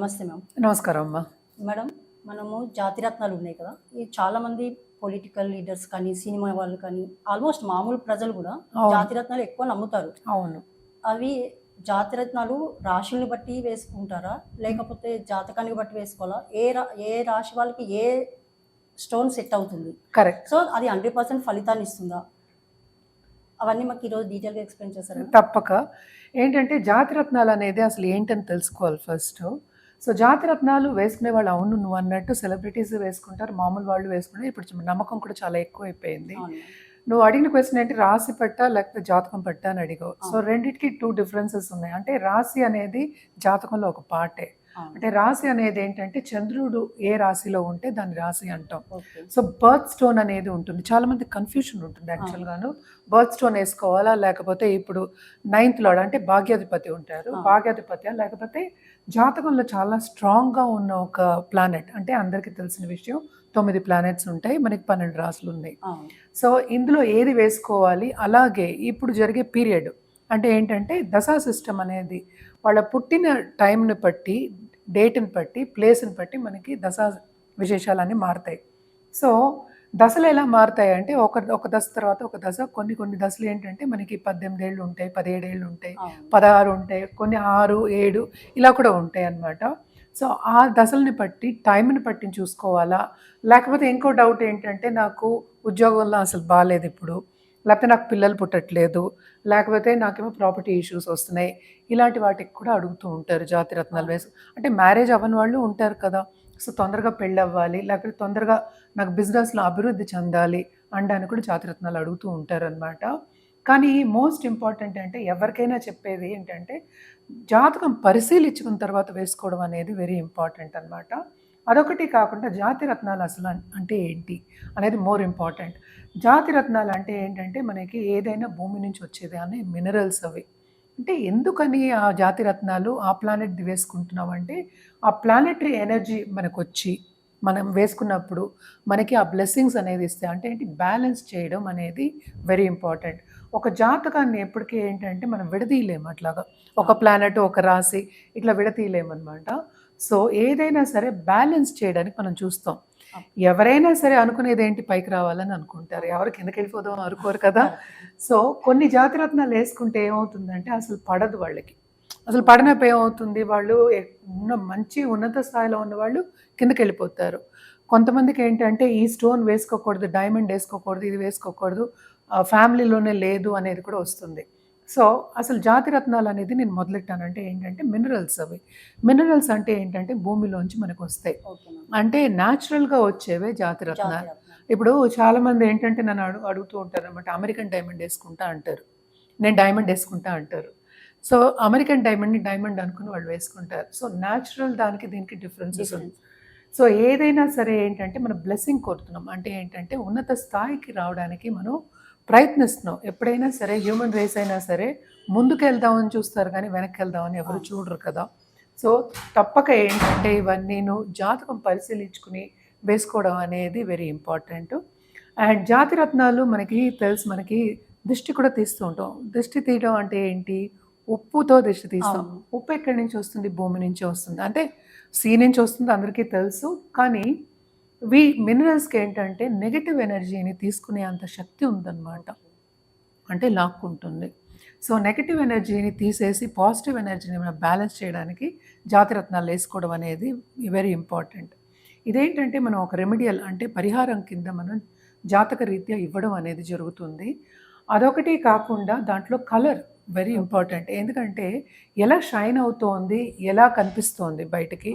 నమస్తే మ్యామ్. నమస్కారం అమ్మా. మేడం, మనము జాతిరత్నాలు ఉన్నాయి కదా! ఈ చాలామంది పొలిటికల్ లీడర్స్ కానీ, సినిమా వాళ్ళు కానీ, ఆల్మోస్ట్ మామూలు ప్రజలు కూడా అవును. జాతిరత్నాలు ఎక్కువ నమ్ముతారు. అవును. అవి జాతిరత్నాలు రాశుల్ని బట్టి వేసుకుంటారా? లేకపోతే జాతకాన్ని బట్టి వేసుకోవాలా? ఏ రాశి వాళ్ళకి ఏ స్టోన్ సెట్ అవుతుంది? కరెక్ట్. సో, అది 100% ఫలితాన్ని ఇస్తుందా? అవన్నీ మాకు ఈరోజు డీటెయిల్‌గా ఎక్స్‌ప్లెయిన్ చేస్తారా? తప్పక. ఏంటంటే జాతిరత్నాలు అనేది అసలు ఏంటని తెలుసుకోవాలి ఫస్ట్. సో జాతిరత్నాలు వేసుకునే వాళ్ళు, అవును నువ్వు అన్నట్టు సెలబ్రిటీస్ వేసుకుంటారు, మామూలు వాళ్ళు వేసుకుంటారు. ఇప్పుడు నమ్మకం కూడా చాలా ఎక్కువైపోయింది. అవును. నువ్వు అడిగిన క్వశ్చన్ ఏంటి, రాశి పట్టా లేకపోతే జాతకం పట్టా అని అడిగావు. సో రెండిటికి 2 డిఫరెన్సెస్ ఉన్నాయి. అంటే రాశి అనేది జాతకంలో ఒక పార్టే. అంటే రాశి అనేది ఏంటంటే చంద్రుడు ఏ రాశిలో ఉంటే దాన్ని రాశి అంటాం. ఓకే. సో బర్త్ స్టోన్ అనేది ఉంటుంది. చాలా మంది కన్ఫ్యూషన్ ఉంటుంది యాక్చువల్గాను. బర్త్ స్టోన్ వేసుకోవాలా, లేకపోతే ఇప్పుడు 9th లార్డ్ అంటే భాగ్యాధిపతి ఉంటారు, భాగ్యాధిపతి లేకపోతే జాతకంలో చాలా స్ట్రాంగ్గా ఉన్న ఒక ప్లానెట్. అంటే అందరికీ తెలిసిన విషయం, 9 ప్లానెట్స్ ఉంటాయి, మనకి 12 రాశులు ఉన్నాయి. సో ఇందులో ఏది వేసుకోవాలి? అలాగే ఇప్పుడు జరిగే పీరియడ్ అంటే ఏంటంటే దశా సిస్టమ్ అనేది వాళ్ళ పుట్టిన టైంని బట్టి, డేట్ని బట్టి, ప్లేస్ని బట్టి మనకి దశా విశేషాలన్నీ మారుతాయి. సో దశలు ఎలా మారుతాయి అంటే ఒక దశ తర్వాత ఒక దశ, కొన్ని దశలు ఏంటంటే మనకి 18 ఏళ్ళు ఉంటాయి, 17 ఏళ్ళు ఉంటాయి, 16 ఉంటాయి, కొన్ని 6, 7 ఇలా కూడా ఉంటాయి అన్నమాట. సో ఆ దశల్ని బట్టి, టైంని బట్టి చూసుకోవాలా, లేకపోతే ఇంకో డౌట్ ఏంటంటే నాకు ఉద్యోగంలో అసలు బాగాలేదు ఇప్పుడు, లేకపోతే నాకు పిల్లలు పుట్టట్లేదు, లేకపోతే నాకేమో ప్రాపర్టీ ఇష్యూస్ వస్తున్నాయి, ఇలాంటి వాటికి కూడా అడుగుతూ ఉంటారు జాతిరత్నాలు వేసి. అంటే మ్యారేజ్ అవ్వని వాళ్ళు ఉంటారు కదా, సో తొందరగా పెళ్ళి అవ్వాలి, లేకపోతే తొందరగా నాకు బిజినెస్లో అభివృద్ధి చెందాలి అనడానికి కూడా జాతిరత్నాలు అడుగుతూ ఉంటారు అనమాట. కానీ మోస్ట్ ఇంపార్టెంట్ అంటే ఎవరికైనా చెప్పేది ఏంటంటే జాతకం పరిశీలించుకున్న తర్వాత వేసుకోవడం అనేది వెరీ ఇంపార్టెంట్ అనమాట. అదొకటి కాకుండా జాతిరత్నాలు అసలు అంటే ఏంటి అనేది మోర్ ఇంపార్టెంట్. జాతిరత్నాలు అంటే ఏంటంటే మనకి ఏదైనా భూమి నుంచి వచ్చేది అని మినరల్స్ అవి. అంటే ఎందుకని ఆ జాతిరత్నాలు ఆ ప్లానెట్ది వేసుకుంటున్నాం అంటే ఆ ప్లానెటరీ ఎనర్జీ మనకు వచ్చి మనం వేసుకున్నప్పుడు మనకి ఆ బ్లెస్సింగ్స్ అనేది ఇస్తాయి. అంటే ఏంటి, బ్యాలెన్స్ చేయడం అనేది వెరీ ఇంపార్టెంట్. ఒక జాతకాన్ని ఎప్పటికీ ఏంటంటే మనం విడదీయలేము అట్లాగా, ఒక ప్లానెట్ ఒక రాశి ఇట్లా విడదీయలేమన్నమాట. సో ఏదైనా సరే బ్యాలెన్స్ చేయడానికి మనం చూస్తాం. ఎవరైనా సరే అనుకునేది ఏంటి, పైకి రావాలని అనుకుంటారు, ఎవరు కిందకి వెళ్ళిపోదాం అనుకోరు కదా. సో కొన్ని జాతిరత్నాలు వేసుకుంటే ఏమవుతుందంటే అసలు పడదు వాళ్ళకి. అసలు పడినప్పుడు ఏమవుతుంది, వాళ్ళు మంచి ఉన్నత స్థాయిలో ఉన్న వాళ్ళు కిందకి వెళ్ళిపోతారు. కొంతమందికి ఏంటంటే ఈ స్టోన్ వేసుకోకూడదు, డైమండ్ వేసుకోకూడదు, ఇది వేసుకోకూడదు, ఫ్యామిలీలోనే లేదు అనేది కూడా వస్తుంది. సో అసలు జాతిరత్నాలు అనేది నేను మొదలెట్టానంటే ఏంటంటే మినరల్స్ అవి. మినరల్స్ అంటే ఏంటంటే భూమిలోంచి మనకు వస్తాయి, అంటే న్యాచురల్గా వచ్చేవే జాతిరత్నాలు. ఇప్పుడు చాలామంది ఏంటంటే నన్ను అడుగుతూ ఉంటారు అనమాట, అమెరికన్ డైమండ్ వేసుకుంటా అంటారు, నేను డైమండ్ వేసుకుంటా అంటారు. సో అమెరికన్ డైమండ్ని డైమండ్ అనుకుని వాళ్ళు వేసుకుంటారు. సో న్యాచురల్ దానికి దీనికి డిఫరెన్సెస్ ఉంది. సో ఏదైనా సరే ఏంటంటే మనం బ్లెస్సింగ్ కోరుతున్నాం అంటే ఏంటంటే ఉన్నత స్థాయికి రావడానికి మనం ప్రయత్నిస్తున్నాం. ఎప్పుడైనా సరే హ్యూమన్ రేస్ అయినా సరే ముందుకు వెళ్దామని చూస్తారు కానీ వెనక్కి వెళ్దామని ఎవరు చూడరు కదా. సో తప్పక ఏంటంటే ఇవన్నీ జాతకం పరిశీలించుకుని వేసుకోవడం అనేది వెరీ ఇంపార్టెంట్. అండ్ జాతిరత్నాలు మనకి తెలుసు, మనకి దిష్టి కూడా తీస్తూ ఉంటాం. దిష్టి తీయడం అంటే ఏంటి, ఉప్పుతో దిష్టి తీస్తాం. ఉప్పు ఎక్కడి నుంచి వస్తుంది, భూమి నుంచి వస్తుంది, అంటే సీ నుంచి వస్తుంది అందరికీ తెలుసు. కానీ మినరల్స్కి ఏంటంటే నెగటివ్ ఎనర్జీని తీసుకునే అంత శక్తి ఉందన్నమాట, అంటే లాక్కుంటుంది. సో నెగటివ్ ఎనర్జీని తీసేసి పాజిటివ్ ఎనర్జీని మనం బ్యాలెన్స్ చేయడానికి జాతిరత్నాలు వేసుకోవడం అనేది వెరీ ఇంపార్టెంట్. ఇదేంటంటే మనం ఒక రెమెడియల్ అంటే పరిహారం కింద మనం జాతక రీత్యా ఇవ్వడం అనేది జరుగుతుంది. అదొకటి కాకుండా దాంట్లో కలర్ వెరీ ఇంపార్టెంట్. ఎందుకంటే ఎలా షైన్ అవుతోంది, ఎలా కనిపిస్తోంది బయటకి,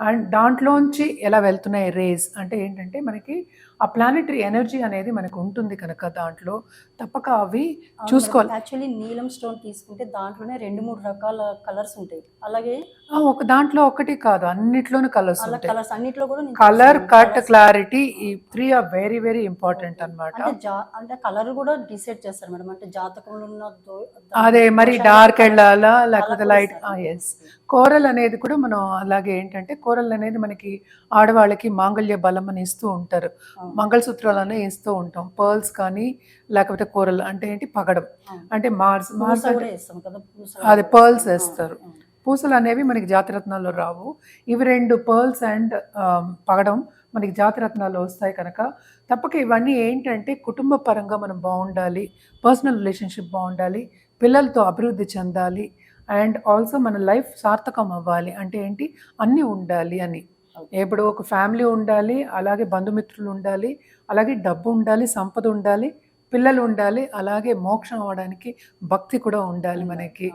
అండ్ దాంట్లోంచి ఎలా వెళ్తున్నాయి రేస్, అంటే ఏంటంటే మనకి ఆ ప్లానెటరీ ఎనర్జీ అనేది మనకు ఉంటుంది కనుక దాంట్లో తప్పక అవి చూసుకోవాలి. యాక్చువల్లీ నీలం స్టోన్ తీసుకుంటే దాంట్లోనే 2-3 రకాల కలర్స్ ఉంటాయి. అలాగే ఒక దాంట్లో ఒకటి కాదు, అన్నిట్లోనూ కలర్స్ ఉంటాయి. కలర్స్ అన్నిట్లో కూడా కలర్, కట్, క్లారిటీ, ఈ 3 ఆర్ వెరీ వెరీ ఇంపార్టెంట్ అన్నమాట. అంటే కలర్ కూడా డిసైడ్ చేస్తారు మేడం, అంటే జాతకంలో ఉన్న అదే మరి డార్క్ వెళ్ళాలా లేకపోతే లైట్. ఎస్, కోరల్ అనేది కూడా మనం అలాగే ఏంటంటే కోరల్ అనేది మనకి ఆడవాళ్ళకి మాంగళ్య బలం అని ఇస్తూ ఉంటారు, మంగళసూత్రాలనే ఇస్తూ ఉంటాం. పర్ల్స్ కానీ లేకపోతే కోరల్ అంటే ఏంటి, పగడం, అంటే మార్స్ అదే పర్ల్స్ వేస్తారు. పూసలు అనేవి మనకి జాతిరత్నాల్లో రావు. ఇవి 2 పర్ల్స్ అండ్ పగడం మనకి జాతిరత్నాల్లో వస్తాయి కనుక తప్పక ఇవన్నీ ఏంటంటే కుటుంబ పరంగా మనం బాగుండాలి, పర్సనల్ రిలేషన్షిప్ బాగుండాలి, పిల్లలతో అభివృద్ధి చెందాలి అండ్ ఆల్సో మన లైఫ్ సార్థకం అవ్వాలి అంటే ఏంటి అన్నీ ఉండాలి అని. ఇప్పుడు ఒక ఫ్యామిలీ ఉండాలి, అలాగే బంధుమిత్రులు ఉండాలి, అలాగే డబ్బు ఉండాలి, సంపద ఉండాలి, పిల్లలు ఉండాలి, అలాగే మోక్షం అవ్వడానికి భక్తి కూడా ఉండాలి, మనకి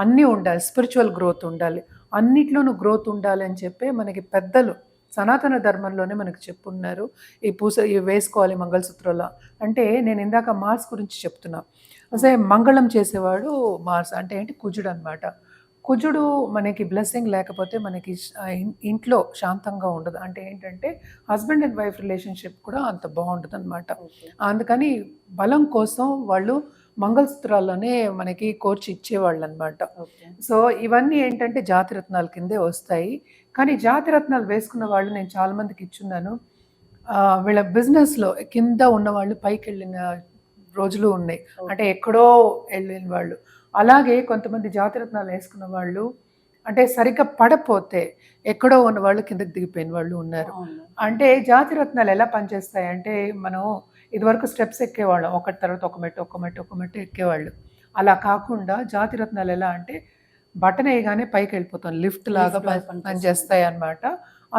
అన్నీ ఉండాలి, స్పిరిచువల్ గ్రోత్ ఉండాలి, అన్నిట్లోనూ గ్రోత్ ఉండాలి అని చెప్పి మనకి పెద్దలు సనాతన ధర్మంలోనే మనకు చెప్పున్నారు. ఈ ఇవి వేసుకోవాలి మంగళసూత్రంలో అంటే. నేను ఇందాక మార్స్ గురించి చెప్తున్నా. అసలు మంగళం చేసేవాడు మార్స్ అంటే ఏంటి కుజుడు అనమాట. కుజుడు మనకి బ్లెస్సింగ్ లేకపోతే మనకి ఇంట్లో శాంతంగా ఉండదు. అంటే ఏంటంటే హస్బెండ్ అండ్ వైఫ్ రిలేషన్షిప్ కూడా అంత బాగుంటుంది అనమాట. అందుకని బలం కోసం వాళ్ళు మంగళసూత్రాల్లోనే మనకి కోర్చి ఇచ్చేవాళ్ళు అనమాట. సో ఇవన్నీ ఏంటంటే జాతిరత్నాల కిందే వస్తాయి. కానీ జాతిరత్నాలు వేసుకున్న వాళ్ళు నేను చాలామందికి ఇచ్చున్నాను. వీళ్ళ బిజినెస్లో కింద ఉన్నవాళ్ళు పైకి వెళ్ళిన రోజులు ఉన్నాయి, అంటే ఎక్కడో వెళ్ళిన వాళ్ళు. అలాగే కొంతమంది జాతిరత్నాలు వేసుకున్న వాళ్ళు అంటే సరిగ్గా పడపోతే ఎక్కడో ఉన్న వాళ్ళు కిందకి దిగిపోయిన వాళ్ళు ఉన్నారు. అంటే జాతిరత్నాలు ఎలా పనిచేస్తాయి అంటే, మనం ఇదివరకు స్టెప్స్ ఎక్కేవాళ్ళం, ఒకటి తర్వాత ఒక మెట్టు ఒక మెట్టు ఒక మెట్టు ఎక్కేవాళ్ళు. అలా కాకుండా జాతిరత్నాలు ఎలా అంటే బటన్ వేయగానే పైకి వెళ్ళిపోతాం, లిఫ్ట్ లాగా పనిచేస్తాయి అన్నమాట.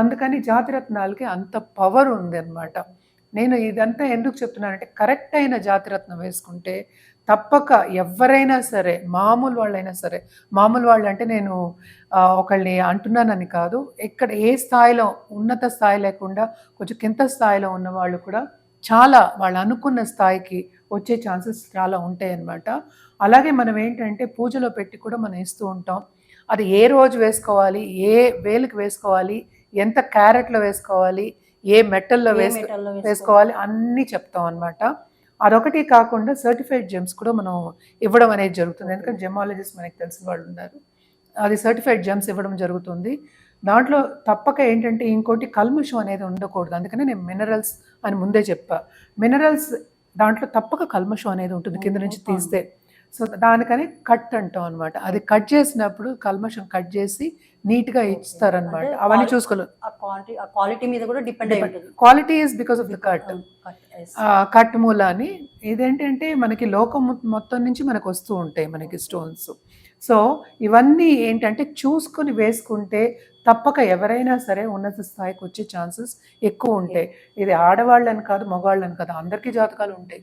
అందుకని జాతిరత్నాలకి అంత పవర్ ఉంది అన్నమాట. నేను ఇదంతా ఎందుకు చెప్తున్నానంటే కరెక్ట్ అయిన జాతిరత్నం వేసుకుంటే తప్పక ఎవరైనా సరే, మామూలు వాళ్ళైనా సరే, మామూలు వాళ్ళు అంటే నేను ఒకళ్ళని అంటున్నానని కాదు, ఎక్కడ ఏ స్థాయిలో ఉన్నత స్థాయి లేకుండా కొంచెం కింద స్థాయిలో ఉన్న వాళ్ళు కూడా చాలా వాళ్ళు అనుకున్న స్థాయికి వచ్చే ఛాన్సెస్ చాలా ఉంటాయి అన్నమాట. అలాగే మనం ఏంటంటే పూజలో పెట్టి కూడా మనం ఇస్తూ ఉంటాం. అది ఏ రోజు వేసుకోవాలి, ఏ వేలుకి వేసుకోవాలి, ఎంత క్యారెట్లో వేసుకోవాలి, ఏ మెటల్లో వేసుకోవాలి అన్నీ చెప్తాం అన్నమాట. అదొకటి కాకుండా సర్టిఫైడ్ జెమ్స్ కూడా మనం ఇవ్వడం అనేది జరుగుతుంది. ఎందుకంటే జెమాలజిస్ట్ మనకి తెలిసిన వాళ్ళు ఉన్నారు, అది సర్టిఫైడ్ జెమ్స్ ఇవ్వడం జరుగుతుంది. దాంట్లో తప్పక ఏంటంటే ఇంకోటి కల్ముషం అనేది ఉండకూడదు. అందుకని నేను మినరల్స్ అని ముందే చెప్పా. మినరల్స్ దాంట్లో తప్పక కల్మషం అనేది ఉంటుంది కింద నుంచి తీస్తే. సో దానికని కట్ అంటాం అనమాట. అది కట్ చేసినప్పుడు కల్మషం కట్ చేసి నీట్గా ఇస్తారనమాట. అవన్నీ చూసుకోలేదు. క్వాలిటీ మీద కూడా డిపెండ్ అయి ఉంటుంది. Quality is because of the cut మూలాని. ఇదేంటంటే మనకి లోకం మొత్తం నుంచి మనకు వస్తూ ఉంటాయి మనకి స్టోన్స్. సో ఇవన్నీ ఏంటంటే చూసుకొని వేసుకుంటే తప్పక ఎవరైనా సరే ఉన్నత స్థాయికి వచ్చే ఛాన్సెస్ ఎక్కువ ఉంటాయి. ఇది ఆడవాళ్ళని కాదు, మగవాళ్ళని కాదు, అందరికీ జాతకాలు ఉంటాయి.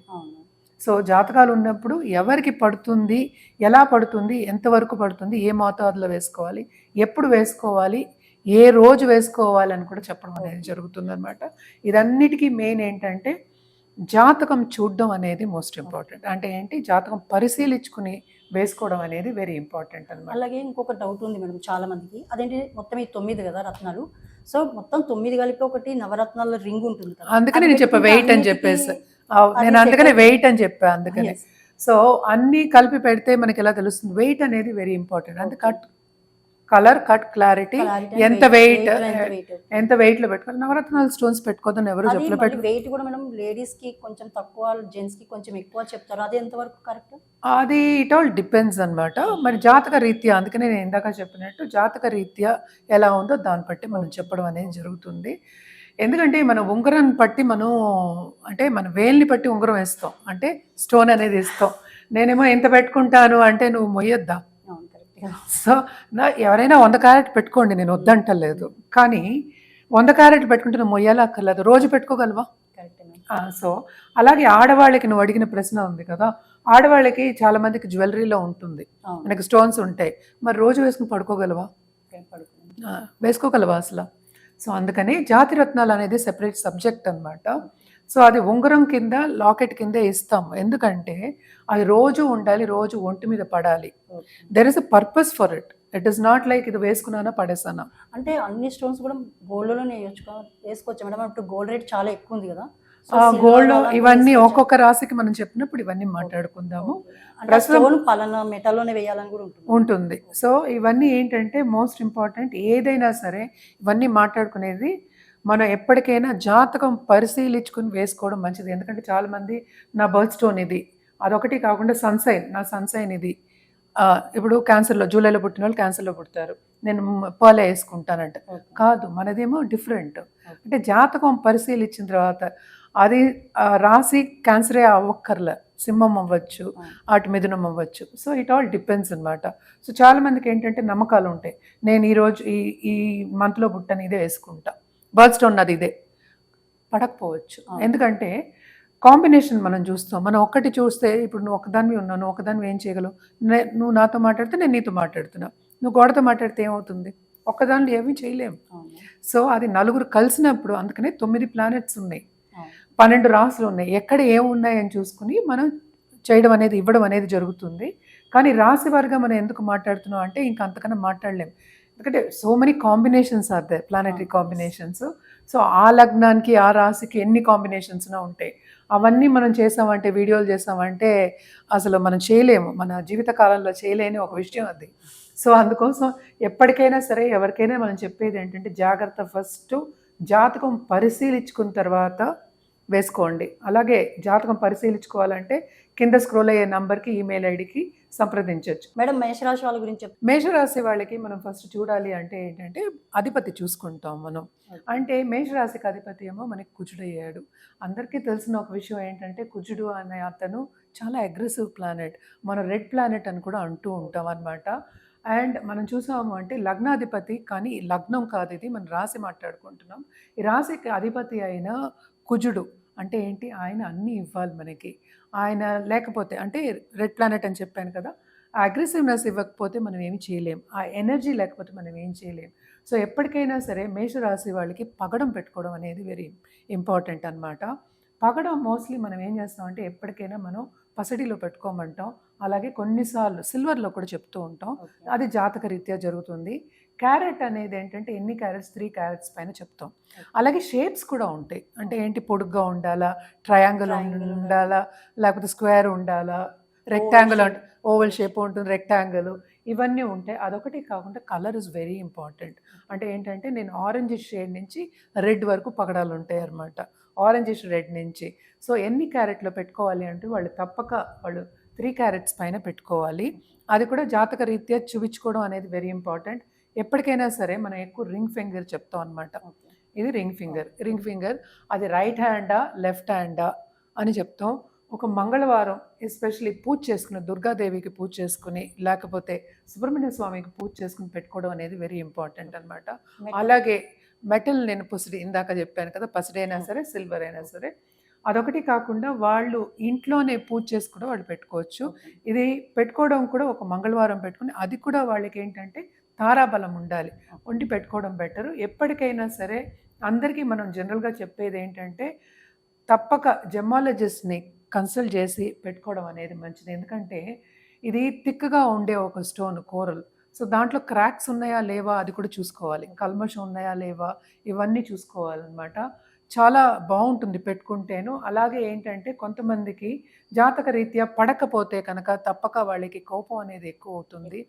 సో జాతకాలు ఉన్నప్పుడు ఎవరికి పడుతుంది, ఎలా పడుతుంది, ఎంతవరకు పడుతుంది, ఏ మోతాదులో వేసుకోవాలి, ఎప్పుడు వేసుకోవాలి, ఏ రోజు వేసుకోవాలి అని కూడా చెప్పడం అనేది జరుగుతుంది అనమాట. ఇదన్నిటికీ మెయిన్ ఏంటంటే జాతకం చూడడం అనేది మోస్ట్ ఇంపార్టెంట్. అంటే ఏంటి, జాతకం పరిశీలించుకుని వేసుకోవడం అనేది వెరీ ఇంపార్టెంట్ అనమాట. అలాగే ఇంకొక డౌట్ ఉంది మేడం చాలా మందికి, అదేంటి మొత్తం ఈ 9 కదా రత్నాలు, సో మొత్తం 9 కలిపి ఒకటి నవరత్నాల రింగ్ ఉంటుంది కదా, అందుకని నేను చెప్పా వెయిట్ అని చెప్పేసి, నేను అందుకనే వెయిట్ అని చెప్పా. అందుకని సో అన్నీ కలిపి పెడితే మనకి ఎలా తెలుస్తుంది, వెయిట్ అనేది వెరీ ఇంపార్టెంట్. అంటే కట్ కలర్, కట్ క్లారిటీ, ఎంత వెయిట్ లో పెట్టుకోవాలి. నవరత్నాల స్టోన్స్ పెట్టుకోదని ఎవరు చెప్పలేదు. వెయిట్ కూడా మేడం లేడీస్ కి కొంచెం తక్కువ, జెంట్స్ కి కొంచెం ఎక్కువ చెప్తారు, అది ఎంతవరకు కరెక్ట్? అది ఇట్ ఆల్ డిపెండ్స్ అనమాట. మరి జాతక రీత్యా, అందుకనే నేను ఇందాక చెప్పినట్టు జాతక రీత్యా ఎలా ఉందో దాన్ని బట్టి మనం చెప్పడం అనేది జరుగుతుంది. ఎందుకంటే మన ఉంగరాన్ని బట్టి మనం, అంటే మన వేల్ని బట్టి ఉంగరం వేస్తాం, అంటే స్టోన్ అనేది ఇస్తాం. నేనేమో ఎంత పెట్టుకుంటాను అంటే నువ్వు మొయ్యొద్దా. సో ఎవరైనా 100 క్యారెట్ పెట్టుకోండి, నేను వద్దంటలేదు, కానీ 100 క్యారెట్ పెట్టుకుంటే నువ్వు మొయ్యాలా అక్కర్లేదు, రోజు పెట్టుకోగలవా? సో అలాగే ఆడవాళ్ళకి నువ్వు అడిగిన ప్రశ్న ఉంది కదా, ఆడవాళ్ళకి చాలా మందికి జ్యువెలరీలో ఉంటుంది, మనకి స్టోన్స్ ఉంటాయి, మరి రోజు వేసుకుని పడుకోగలవా? వేసుకోగలవా అసలు? సో అందుకని జాతిరత్నాలు అనేది సెపరేట్ సబ్జెక్ట్ అనమాట. సో అది ఉంగరం కింద, లాకెట్ కింద ఇస్తాము. ఎందుకంటే అది రోజు ఉండాలి, రోజు ఒంటి మీద పడాలి. There is a purpose for it. It is not like ఇది వేసుకున్నానా పడేసానా. అంటే అన్ని స్టోన్స్ కూడా గోల్డ్లోనే వేసుకోవచ్చు మేడం. ఇప్పుడు గోల్డ్ రేట్ చాలా ఎక్కువ ఉంది కదా, గోల్డ్ ఇవన్నీ ఒక్కొక్క రాశికి మనం చెప్పినప్పుడు ఇవన్నీ మాట్లాడుకుందాము. పలానా మెటల్లోనే వేయాలని కూడా ఉంటుంది. సో ఇవన్నీ ఏంటంటే మోస్ట్ ఇంపార్టెంట్. ఏదైనా సరే ఇవన్నీ మాట్లాడుకునేది మనం ఎప్పటికైనా జాతకం పరిశీలించుకుని వేసుకోవడం మంచిది. ఎందుకంటే చాలామంది నా బర్త్ స్టోన్ ఇది, అదొకటి కాకుండా సన్సైన్, నా సన్సైన్ ఇది, ఇప్పుడు క్యాన్సర్లో జూలైలో పుట్టిన వాళ్ళు క్యాన్సర్లో పుడతారు, నేను పర్లే వేసుకుంటానంట. కాదు, మనదేమో డిఫరెంట్. అంటే జాతకం పరిశీలించిన తర్వాత అది రాశి క్యాన్సరే అవ్వక్కర్లే, సింహం అవ్వచ్చు, అటు మిథునం అవ్వచ్చు. సో ఇట్ ఆల్ డిపెండ్స్ అనమాట. సో చాలామందికి ఏంటంటే నమ్మకాలు ఉంటాయి, నేను ఈరోజు ఈ మంత్లో పుట్టాను, ఇదే వేసుకుంటా, బర్త్ స్టోన్ అది ఇదే పడకపోవచ్చు. ఎందుకంటే కాంబినేషన్ మనం చూస్తాం. మనం ఒక్కటి చూస్తే ఇప్పుడు నువ్వు ఒకదానివి ఉన్నావు, నువ్వు ఒకదానివి ఏం చేయగలవు? నువ్వు నాతో మాట్లాడితే నేను నీతో మాట్లాడుతున్నా, నువ్వు గోడతో మాట్లాడితే ఏమవుతుంది? ఒక్కదానిలో ఏమీ చేయలేము. సో అది నలుగురు కలిసినప్పుడు, అందుకనే 9 ప్లానెట్స్ ఉన్నాయి, 12 రాసులు ఉన్నాయి, ఎక్కడ ఏమున్నాయని చూసుకుని మనం చేయడం అనేది, ఇవ్వడం అనేది జరుగుతుంది. కానీ రాశి వారిగా మనం ఎందుకు మాట్లాడుతున్నాం అంటే ఇంకా అంతకన్నా మాట్లాడలేం. ఎందుకంటే so many combinations are they, planetary combinations. So ఆ లగ్నానికి ఆ రాశికి ఎన్ని కాంబినేషన్స్నా ఉంటాయి. అవన్నీ మనం చేసామంటే, వీడియోలు చేసామంటే అసలు మనం చేయలేము, మన జీవితకాలంలో చేయలేని ఒక విషయం అది. సో అందుకోసం ఎప్పటికైనా సరే ఎవరికైనా మనం చెప్పేది ఏంటంటే జాగ్రత్త, ఫస్ట్ జాతకం పరిశీలించుకున్న తర్వాత వేసుకోండి. అలాగే జాతకం పరిశీలించుకోవాలంటే కింద స్క్రోల్ అయ్యే నంబర్కి, ఈమెయిల్ ఐడికి సంప్రదించవచ్చు. మేడం, మేషరాశి వాళ్ళ గురించి మేషరాశి వాళ్ళకి మనం ఫస్ట్ చూడాలి అంటే ఏంటంటే అధిపతి చూసుకుంటాం మనం. అంటే మేషరాశికి అధిపతి ఏమో మనకి కుజుడయ్యాడు. అందరికీ తెలిసిన ఒక విషయం ఏంటంటే కుజుడు అనే అతను చాలా అగ్రెసివ్ ప్లానెట్, మనం రెడ్ ప్లానెట్ అని కూడా అంటూ ఉంటాం అనమాట. అండ్ మనం చూసాము అంటే లగ్నాధిపతి, కానీ లగ్నం కాదు, ఇది మన రాశి మాట్లాడుకుంటున్నాం. ఈ రాశికి అధిపతి అయిన కుజుడు అంటే ఏంటి? ఆయన అన్నీ ఇవ్వాలి మనకి. ఆయన లేకపోతే అంటే రెడ్ ప్లానెట్ అని చెప్పాను కదా, ఆ అగ్రెసివ్నెస్ ఇవ్వకపోతే మనం ఏమి చేయలేం, ఆ ఎనర్జీ లేకపోతే మనం ఏం చేయలేం. సో ఎప్పటికైనా సరే మేషరాశి వాళ్ళకి పగడం పెట్టుకోవడం అనేది వెరీ ఇంపార్టెంట్ అనమాట. పగడం మోస్ట్లీ మనం ఏం చేస్తామంటే ఎప్పటికైనా మనం పసడిలో పెట్టుకోమంటాం, అలాగే కొన్నిసార్లు సిల్వర్లో కూడా చెప్తూ ఉంటాం, అది జాతక రీత్యా జరుగుతుంది. క్యారెట్ అనేది ఏంటంటే ఎన్ని క్యారెట్స్, 3 క్యారెట్స్ పైన చెప్తాం. అలాగే షేప్స్ కూడా ఉంటాయి, అంటే ఏంటి, పొడుగ్గా ఉండాలా, ట్రయాంగిల్ ఉండాలా, లేకపోతే స్క్వేర్ ఉండాలా, రెక్టాంగిల్ అంటే ఓవల్ షేప్ ఉంటుంది, రెక్టాంగిల్, ఇవన్నీ ఉంటాయి. అదొకటి కాకుండా కలర్ ఇస్ వెరీ ఇంపార్టెంట్. అంటే ఏంటంటే నేను ఆరెంజ్ షేడ్ నుంచి రెడ్ వరకు పగడాలు ఉంటాయి అన్నమాట, ఆరెంజిష్ రెడ్ నుంచి. సో ఎన్ని క్యారెట్లో పెట్టుకోవాలి అంటే వాళ్ళు తప్పక 3 క్యారెట్స్ పైన పెట్టుకోవాలి. అది కూడా జాతక రీత్యా చూపించుకోవడం అనేది వెరీ ఇంపార్టెంట్. ఎప్పటికైనా సరే మనం ఎక్కువ రింగ్ ఫింగర్ చెప్తాం అనమాట. ఇది రింగ్ ఫింగర్ అది రైట్ హ్యాండా లెఫ్ట్ హ్యాండా అని చెప్తాం. ఒక మంగళవారం ఎస్పెషలీ పూజ చేసుకుని, దుర్గాదేవికి పూజ చేసుకుని, లేకపోతే సుబ్రహ్మణ్య స్వామికి పూజ చేసుకుని పెట్టుకోవడం అనేది వెరీ ఇంపార్టెంట్ అనమాట. అలాగే మెటల్, నేను పసిడి ఇందాక చెప్పాను కదా, పసిడైనా సరే సిల్వర్ అయినా సరే, అదొకటి కాకుండా వాళ్ళు ఇంట్లోనే పూజ చేసి కూడా వాళ్ళు పెట్టుకోవచ్చు. ఇది పెట్టుకోవడం కూడా ఒక మంగళవారం పెట్టుకుని, అది కూడా వాళ్ళకి ఏంటంటే తారాబలం ఉండాలి, ఉండి పెట్టుకోవడం బెటరు. ఎప్పటికైనా సరే అందరికీ మనం జనరల్గా చెప్పేది ఏంటంటే తప్పక జెమాలజిస్ట్ని కన్సల్ట్ చేసి పెట్టుకోవడం అనేది మంచిది. ఎందుకంటే ఇది థిక్గా ఉండే ఒక స్టోన్, కోరల్. సో దాంట్లో క్రాక్స్ ఉన్నాయా లేవా అది కూడా చూసుకోవాలి, కల్మషం ఉన్నాయా లేవా ఇవన్నీ చూసుకోవాలన్నమాట. చాలా బాగుంటుంది పెట్టుకుంటేను. అలాగే ఏంటంటే కొంతమందికి జాతక రీత్యా పడకపోతే కనుక తప్పక వాళ్ళకి కోపం అనేది ఎక్కువ అవుతుంది.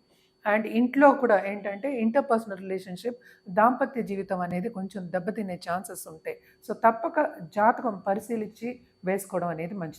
అండ్ ఇంట్లో కూడా ఏంటంటే ఇంటర్పర్సనల్ రిలేషన్షిప్, దాంపత్య జీవితం అనేది కొంచెం దెబ్బతినే ఛాన్సెస్ ఉంటాయి. సో తప్పక జాతకం పరిశీలించి వేసుకోవడం అనేది మంచిది.